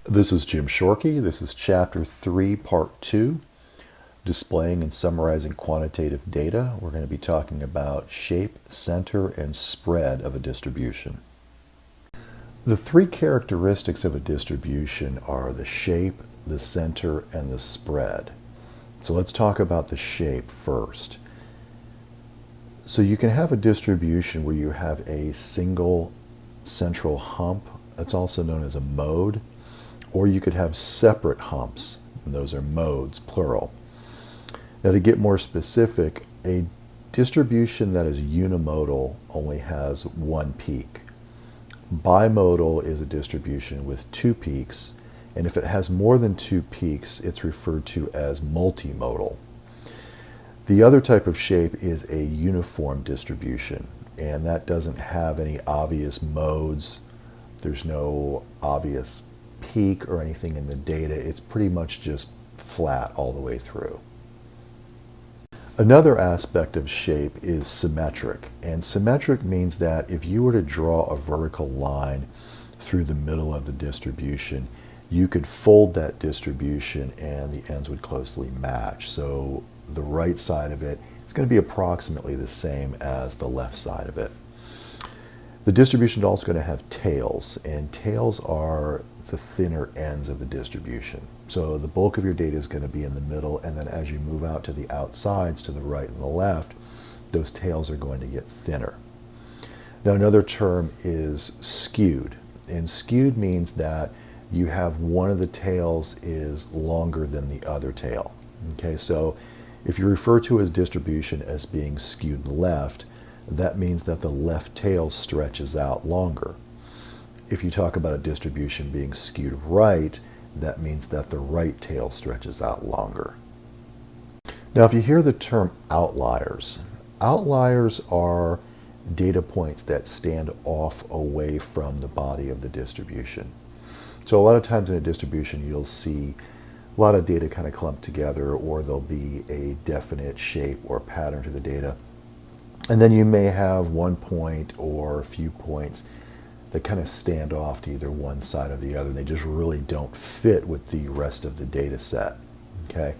This is Jim Shorkey. This is Chapter 3, Part 2, Displaying and Summarizing Quantitative Data. We're going to be talking about shape, center, and spread of a distribution. The three characteristics of a distribution are the shape, the center, and the spread. So let's talk about the shape first. So you can have a distribution where you have a single central hump. That's also known as a mode. Or you could have separate humps, and those are modes, plural. Now, to get more specific, a distribution that is unimodal only has one peak. Bimodal is a distribution with two peaks, and if it has more than two peaks, it's referred to as multimodal. The other type of shape is a uniform distribution, and that doesn't have any obvious modes. There's no obvious peak or anything in the data. It's pretty much just flat all the way through. Another aspect of shape is symmetric, and symmetric means that if you were to draw a vertical line through the middle of the distribution, you could fold that distribution and the ends would closely match. So the right side of it is going to be approximately the same as the left side of it. The distribution is also going to have tails, and tails are the thinner ends of the distribution. So the bulk of your data is going to be in the middle, and then as you move out to the outsides, to the right and the left, those tails are going to get thinner. Now, another term is skewed, and skewed means that you have one of the tails is longer than the other tail. Okay, so if you refer to a distribution as being skewed left, that means that the left tail stretches out longer. If you talk about a distribution being skewed right, that means that the right tail stretches out longer. Now, if you hear the term outliers, outliers are data points that stand off away from the body of the distribution. So a lot of times in a distribution, you'll see a lot of data kind of clumped together, or there'll be a definite shape or pattern to the data. And then you may have one point or a few points that kind of stand off to either one side or the other, and they just really don't fit with the rest of the data set. Okay?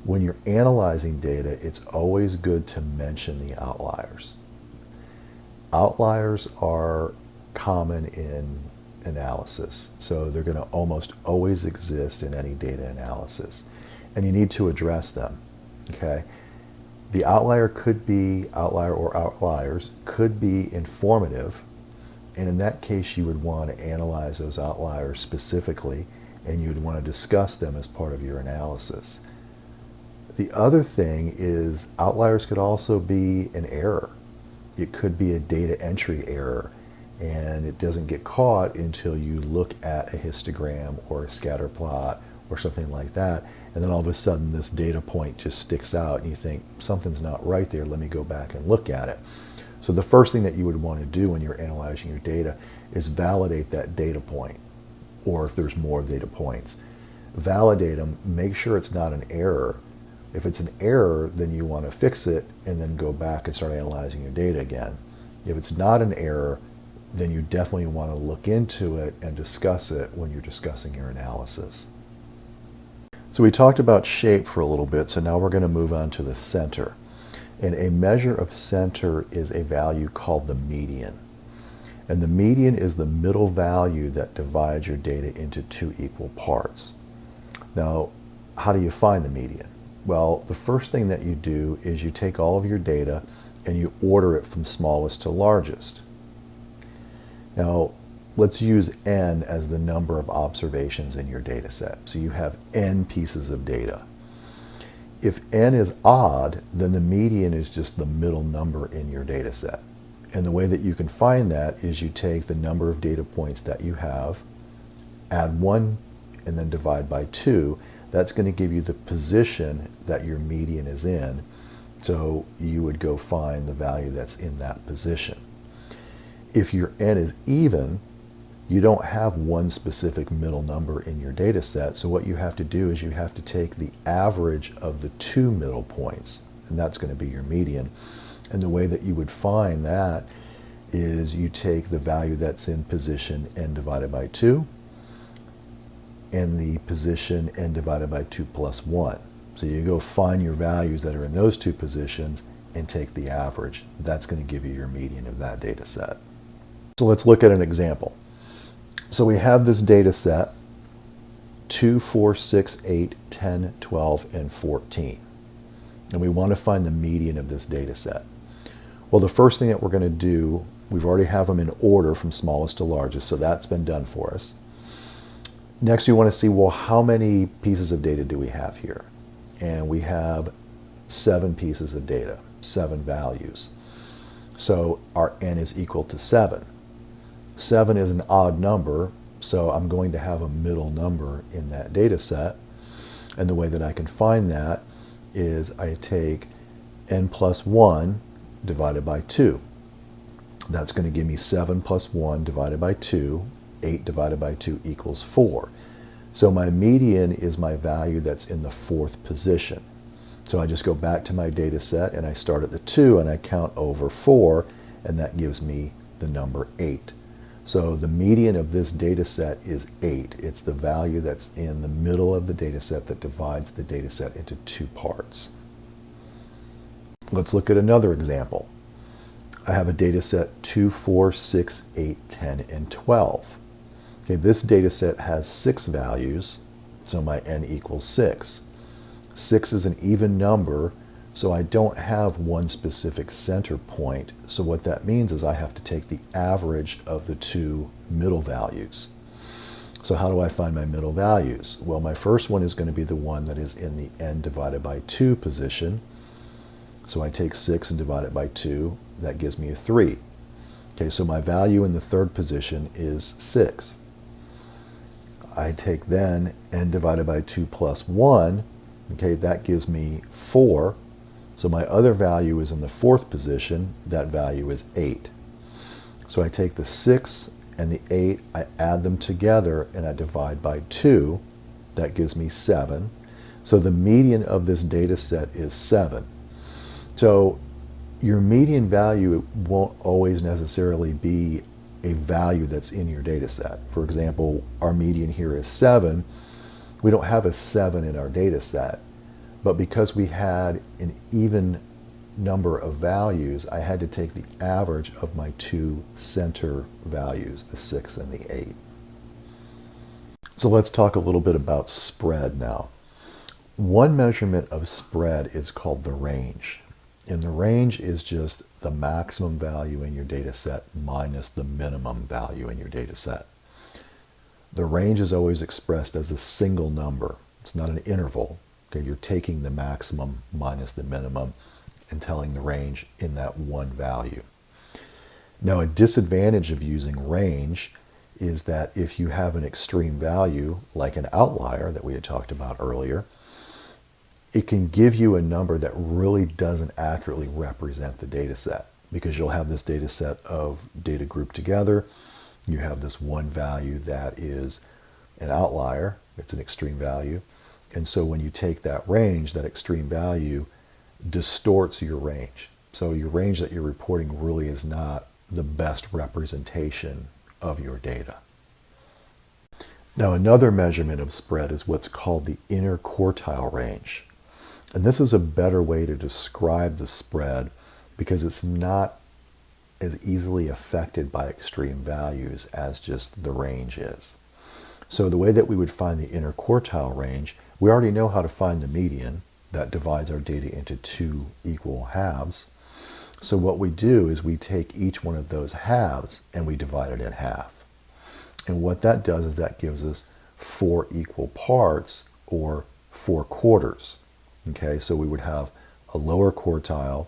When you're analyzing data, it's always good to mention the outliers. Outliers are common in analysis, so they're going to almost always exist in any data analysis, and you need to address them. Okay? The outlier or outliers could be informative, and in that case you would want to analyze those outliers specifically, and you would want to discuss them as part of your analysis. The other thing is outliers could also be an error. It could be a data entry error, and it doesn't get caught until you look at a histogram or a scatter plot or something like that, and then all of a sudden this data point just sticks out and you think something's not right there, let me go back and look at it. So the first thing that you would want to do when you're analyzing your data is validate that data point, or if there's more data points, validate them, make sure it's not an error. If it's an error, then you want to fix it and then go back and start analyzing your data again. If it's not an error, then you definitely want to look into it and discuss it when you're discussing your analysis. So we talked about shape for a little bit, so now we're going to move on to the center. And a measure of center is a value called the median. And the median is the middle value that divides your data into two equal parts. Now, how do you find the median? Well, the first thing that you do is you take all of your data and you order it from smallest to largest. Now, let's use n as the number of observations in your data set. So you have n pieces of data. If n is odd, then the median is just the middle number in your data set. And the way that you can find that is you take the number of data points that you have, add 1, and then divide by 2. That's going to give you the position that your median is in. So you would go find the value that's in that position. If your n is even, you don't have one specific middle number in your data set, so what you have to do is you have to take the average of the two middle points, and that's going to be your median. And the way that you would find that is you take the value that's in position n divided by 2, and the position n divided by 2 plus 1. So you go find your values that are in those two positions and take the average. That's going to give you your median of that data set. So let's look at an example. So we have this data set, 2, 4, 6, 8, 10, 12, and 14. And we want to find the median of this data set. Well, the first thing that we're going to do, we've already have them in order from smallest to largest, so that's been done for us. Next, we want to see, well, how many pieces of data do we have here? And we have 7 pieces of data, 7 values. So our n is equal to 7. 7 is an odd number, so I'm going to have a middle number in that data set. And the way that I can find that is I take n plus 1 divided by 2. That's going to give me 7 plus 1 divided by 2. 8 divided by 2 equals 4. So my median is my value that's in the 4th position. So I just go back to my data set and I start at the 2 and I count over 4, and that gives me the number 8. So the median of this data set is 8. It's the value that's in the middle of the data set that divides the data set into 2 parts. Let's look at another example. I have a data set 2, 4, 6, 8, 10, and 12. Okay, this data set has 6 values, so my n equals 6. 6 is an even number, so I don't have one specific center point. So what that means is I have to take the average of the 2 middle values. So how do I find my middle values? Well, my first one is going to be the one that is in the n divided by 2 position. So I take 6 and divide it by 2. That gives me a 3. Okay, so my value in the 3rd position is 6. I take then n divided by 2 plus 1. Okay, that gives me 4. So my other value is in the 4th position. That value is 8. So I take the 6 and the 8, I add them together, and I divide by 2. That gives me 7. So the median of this data set is 7. So your median value won't always necessarily be a value that's in your data set. For example, our median here is 7. We don't have a 7 in our data set, but because we had an even number of values, I had to take the average of my 2 center values, the 6 and the 8. So let's talk a little bit about spread now. One measurement of spread is called the range. And the range is just the maximum value in your data set minus the minimum value in your data set. The range is always expressed as a single number. It's not an interval. Okay, you're taking the maximum minus the minimum and telling the range in that one value. Now, a disadvantage of using range is that if you have an extreme value, like an outlier that we had talked about earlier, it can give you a number that really doesn't accurately represent the data set, because you'll have this data set of data grouped together. You have this one value that is an outlier. It's an extreme value. And so when you take that range, that extreme value distorts your range. So your range that you're reporting really is not the best representation of your data. Now, another measurement of spread is what's called the inner quartile range. And this is a better way to describe the spread because it's not as easily affected by extreme values as just the range is. So the way that we would find the inner quartile range, we already know how to find the median. That divides our data into 2 equal halves. So what we do is we take each one of those halves and we divide it in half. And what that does is that gives us 4 equal parts, or 4 quarters. Okay, so we would have a lower quartile.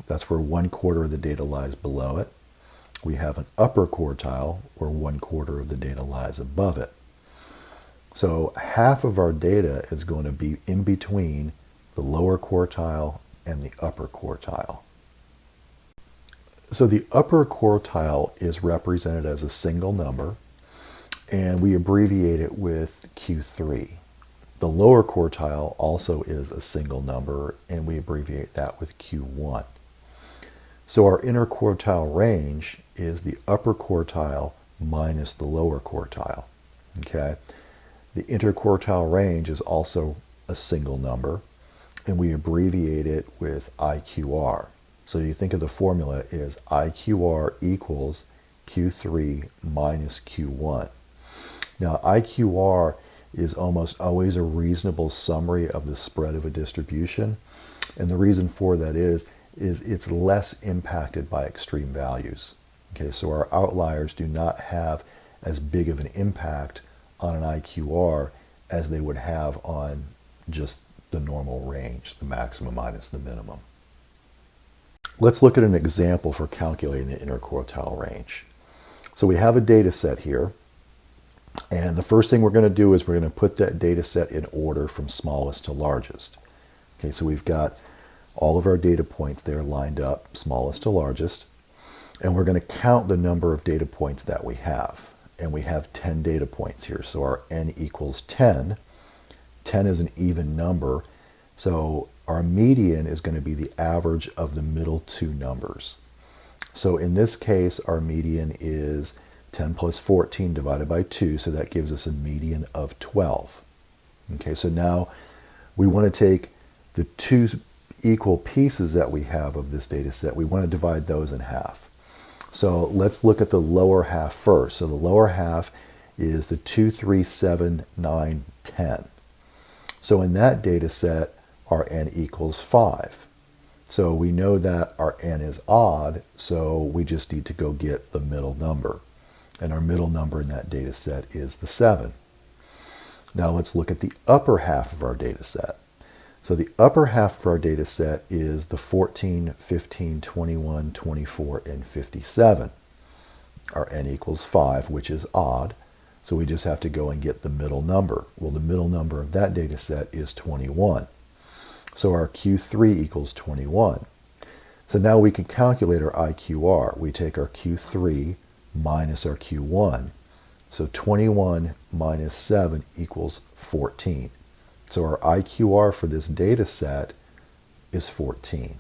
That's where 1/4 of the data lies below it. We have an upper quartile where 1/4 of the data lies above it. So half of our data is going to be in between the lower quartile and the upper quartile. So the upper quartile is represented as a single number, and we abbreviate it with Q3. The lower quartile also is a single number, and we abbreviate that with Q1. So our inner quartile range is the upper quartile minus the lower quartile. Okay. The interquartile range is also a single number, and we abbreviate it with IQR. So you think of the formula is IQR equals Q3 minus Q1. Now, IQR is almost always a reasonable summary of the spread of a distribution. And the reason for that is it's less impacted by extreme values. Okay, so our outliers do not have as big of an impact on an IQR as they would have on just the normal range, the maximum minus the minimum. Let's look at an example for calculating the interquartile range. So we have a data set here, and the first thing we're going to do is we're going to put that data set in order from smallest to largest. Okay, so we've got all of our data points there lined up, smallest to largest, and we're going to count the number of data points that we have. And we have 10 data points here, so our n equals 10. 10 is an even number, so our median is going to be the average of the middle two numbers. So in this case, our median is 10 plus 14 divided by 2, so that gives us a median of 12. Okay, so now we want to take the two equal pieces that we have of this data set, we want to divide those in half. So let's look at the lower half first. So the lower half is the 2, 3, 7, 9, 10. So in that data set, our n equals 5. So we know that our n is odd, so we just need to go get the middle number. And our middle number in that data set is the 7. Now let's look at the upper half of our data set. So the upper half of our data set is the 14, 15, 21, 24, and 57. Our n equals 5, which is odd, so we just have to go and get the middle number. Well, the middle number of that data set is 21. So our Q3 equals 21. So now we can calculate our IQR. We take our Q3 minus our Q1. So 21 minus 7 equals 14. So our IQR for this data set is 14.